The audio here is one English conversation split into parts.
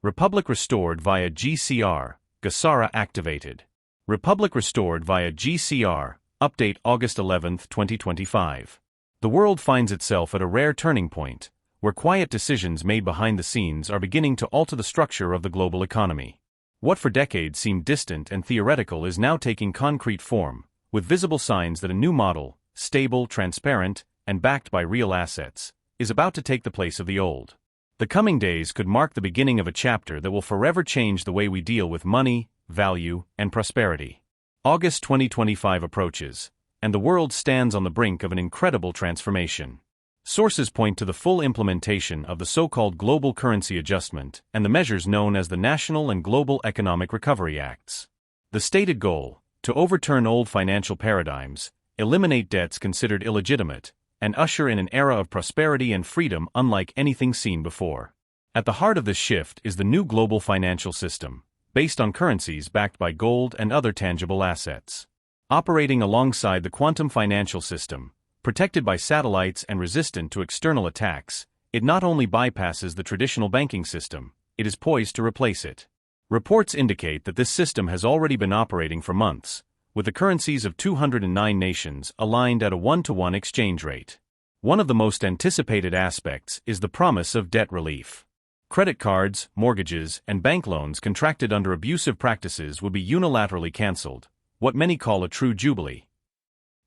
Republic restored via GESARA activated. Republic restored via GESARA, update August 11, 2025. The world finds itself at a rare turning point, where quiet decisions made behind the scenes are beginning to alter the structure of the global economy. What for decades seemed distant and theoretical is now taking concrete form, with visible signs that a new model, stable, transparent, and backed by real assets, is about to take the place of the old. The coming days could mark the beginning of a chapter that will forever change the way we deal with money, value, and prosperity. August 2025 approaches, and the world stands on the brink of an incredible transformation. Sources point to the full implementation of the so-called Global Currency Adjustment and the measures known as the National and Global Economic Recovery Acts. The stated goal: to overturn old financial paradigms, eliminate debts considered illegitimate, and usher in an era of prosperity and freedom unlike anything seen before. At the heart of this shift is the new global financial system, based on currencies backed by gold and other tangible assets. Operating alongside the quantum financial system, protected by satellites and resistant to external attacks, it not only bypasses the traditional banking system, it is poised to replace it. Reports indicate that this system has already been operating for months, with the currencies of 209 nations aligned at a 1-to-1 exchange rate. One of the most anticipated aspects is the promise of debt relief. Credit cards, mortgages, and bank loans contracted under abusive practices would be unilaterally cancelled, what many call a true jubilee.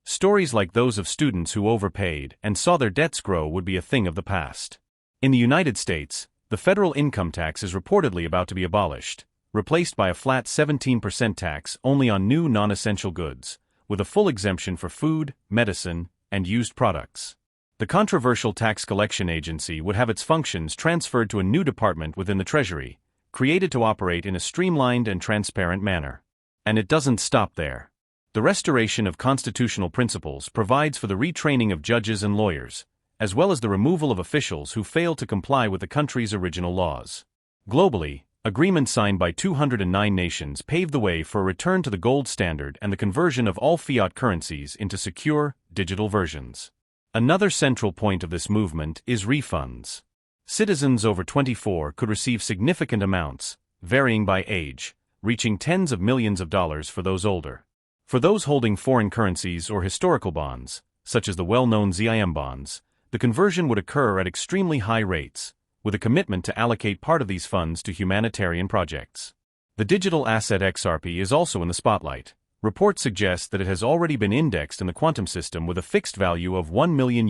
Stories like those of students who overpaid and saw their debts grow would be a thing of the past. In the United States, the federal income tax is reportedly about to be abolished, replaced by a flat 17% tax only on new non-essential goods, with a full exemption for food, medicine, and used products. The controversial tax collection agency would have its functions transferred to a new department within the Treasury, created to operate in a streamlined and transparent manner. And it doesn't stop there. The restoration of constitutional principles provides for the retraining of judges and lawyers, as well as the removal of officials who fail to comply with the country's original laws. Globally, agreements signed by 209 nations paved the way for a return to the gold standard and the conversion of all fiat currencies into secure, digital versions. Another central point of this movement is refunds. Citizens over 24 could receive significant amounts, varying by age, reaching tens of millions of dollars for those older. For those holding foreign currencies or historical bonds, such as the well-known ZIM bonds, the conversion would occur at extremely high rates, with a commitment to allocate part of these funds to humanitarian projects. The digital asset XRP is also in the spotlight. Reports suggest that it has already been indexed in the quantum system with a fixed value of $1 million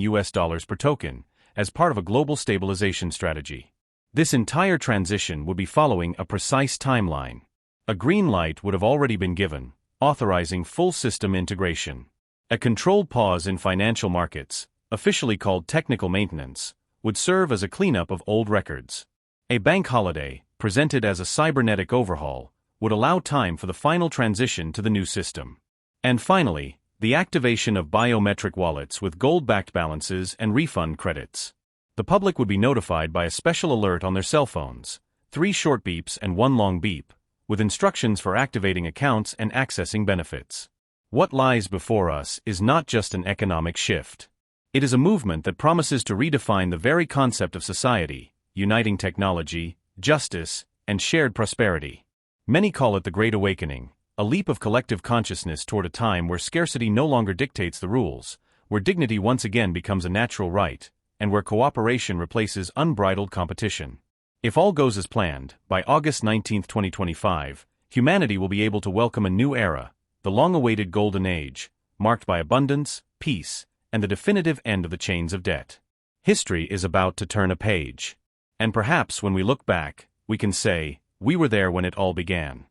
per token, as part of a global stabilization strategy. This entire transition would be following a precise timeline. A green light would have already been given, authorizing full system integration. A controlled pause in financial markets, officially called technical maintenance, would serve as a cleanup of old records. A bank holiday, presented as a cybernetic overhaul, would allow time for the final transition to the new system. And finally, the activation of biometric wallets with gold-backed balances and refund credits. The public would be notified by a special alert on their cell phones, 3 short beeps and 1 long beep, with instructions for activating accounts and accessing benefits. What lies before us is not just an economic shift. It is a movement that promises to redefine the very concept of society, uniting technology, justice, and shared prosperity. Many call it the Great Awakening, a leap of collective consciousness toward a time where scarcity no longer dictates the rules, where dignity once again becomes a natural right, and where cooperation replaces unbridled competition. If all goes as planned, by August 19, 2025, humanity will be able to welcome a new era, the long-awaited Golden Age, marked by abundance, peace, and the definitive end of the chains of debt. History is about to turn a page. And perhaps when we look back, we can say, we were there when it all began.